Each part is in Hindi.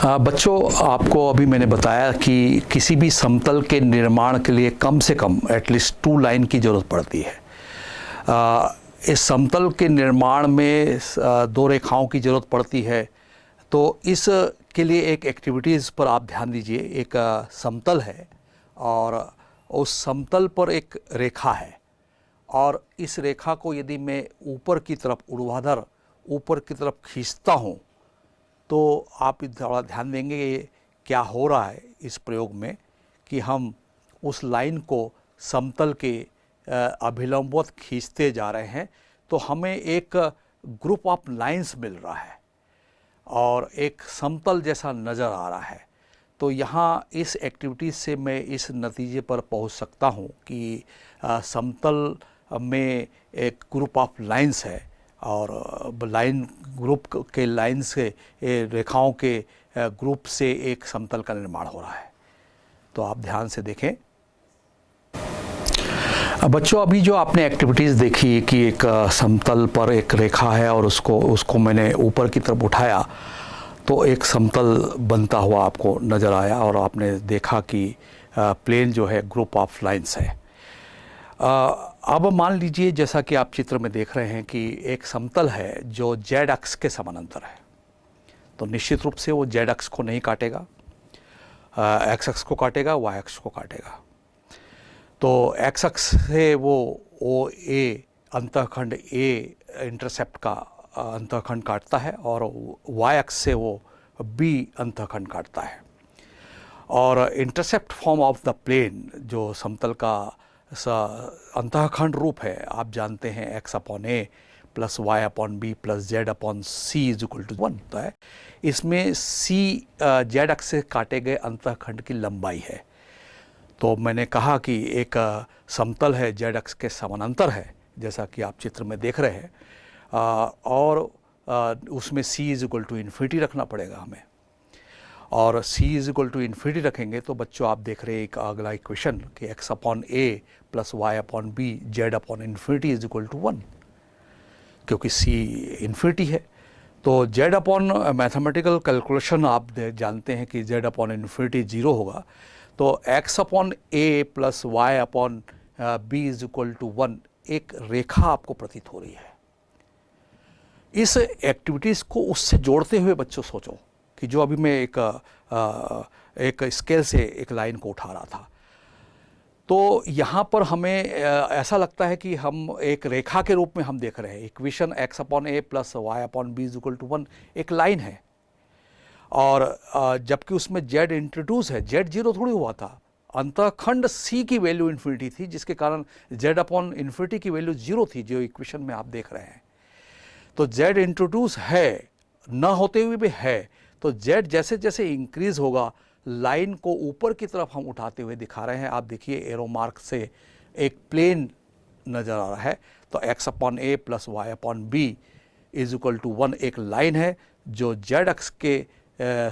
बच्चों, आपको अभी मैंने बताया कि किसी भी समतल के निर्माण के लिए कम से कम एटलीस्ट 2 लाइन की ज़रूरत पड़ती है। इस समतल के निर्माण में 2 रेखाओं की ज़रूरत पड़ती है। तो इस के लिए एक एक्टिविटीज़ पर आप ध्यान दीजिए। एक समतल है और उस समतल पर एक रेखा है, और इस रेखा को यदि मैं ऊपर की तरफ ऊर्ध्वाधर ऊपर की तरफ खींचता हूँ तो आप थोड़ा ध्यान देंगे कि क्या हो रहा है इस प्रयोग में, कि हम उस लाइन को समतल के अभिलंबवत खींचते जा रहे हैं तो हमें एक ग्रुप ऑफ लाइंस मिल रहा है और एक समतल जैसा नज़र आ रहा है। तो यहाँ इस एक्टिविटीज़ से मैं इस नतीजे पर पहुँच सकता हूँ कि समतल में एक ग्रुप ऑफ लाइंस है और लाइन ग्रुप के लाइन से रेखाओं के ग्रुप से एक समतल का निर्माण हो रहा है। तो आप ध्यान से देखें। बच्चों, अभी जो आपने एक्टिविटीज़ देखी कि एक समतल पर एक रेखा है और उसको मैंने ऊपर की तरफ उठाया तो एक समतल बनता हुआ आपको नज़र आया और आपने देखा कि प्लेन जो है ग्रुप ऑफ लाइंस है। अब मान लीजिए, जैसा कि आप चित्र में देख रहे हैं कि एक समतल है जो जेड अक्ष के समानांतर है, तो निश्चित रूप से वो जेड अक्ष को नहीं काटेगा, एक्स अक्ष को काटेगा, वाई अक्ष को काटेगा। तो एक्स अक्ष से वो ओ ए अंतःखंड ए इंटरसेप्ट का अंतःखंड काटता है और वाई अक्ष से वो बी अंतःखंड काटता है। और intercept form of the plane जो समतल का अंतःखंड रूप है, आप जानते हैं X upon A plus Y upon B plus Z upon C is equal to 1 होता है। इसमें सी जेड अक्ष से काटे गए अंतःखंड की लंबाई है। तो मैंने कहा कि एक समतल है जेड अक्ष के समानांतर है, जैसा कि आप चित्र में देख रहे हैं, और उसमें C is equal to infinity रखना पड़ेगा हमें। और c is equal to infinity रखेंगे तो बच्चों आप देख रहे हैं एक अगला इक्वेशन कि x upon a plus Y upon B Z upon infinity is equal to 1, क्योंकि c इन्फिनिटी है। तो z अपॉन मैथमेटिकल कैलकुलेशन आप जानते हैं कि z अपॉन इन्फिनिटी 0 होगा। तो x upon a plus Y upon B is equal to 1 एक रेखा आपको प्रतीत हो रही है। इस एक्टिविटीज़ को उससे जोड़ते हुए बच्चों सोचो कि जो अभी मैं एक स्केल से एक लाइन को उठा रहा था, तो यहाँ पर हमें ऐसा लगता है कि हम एक रेखा के रूप में हम देख रहे हैं। Equation x upon A plus Y upon B is equal to 1 एक लाइन है, और जबकि उसमें z इंट्रोड्यूस है। z 0 थोड़ी हुआ था, अंतःखंड c की वैल्यू इन्फिनिटी थी, जिसके कारण z अपॉन इन्फिनिटी की वैल्यू 0 थी, जो इक्वेशन में आप देख रहे हैं। तो z इंट्रोड्यूस है, न होते हुए भी है। तो z जैसे जैसे इंक्रीज़ होगा, लाइन को ऊपर की तरफ हम उठाते हुए दिखा रहे हैं। आप देखिए एरो मार्क से एक प्लेन नज़र आ रहा है। तो x upon A plus Y upon B is equal to 1 एक लाइन है जो z अक्ष के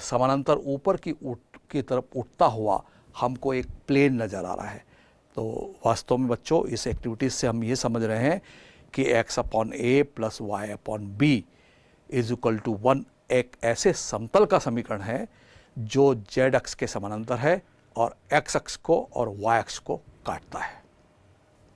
समानांतर ऊपर की तरफ उठता हुआ हमको एक प्लेन नज़र आ रहा है। तो वास्तव में बच्चों, इस एक्टिविटीज़ से हम ये समझ रहे हैं कि x upon A plus Y upon B is equal to 1 एक ऐसे समतल का समीकरण है जो z अक्ष के समानांतर है और x अक्ष को और y अक्ष को काटता है।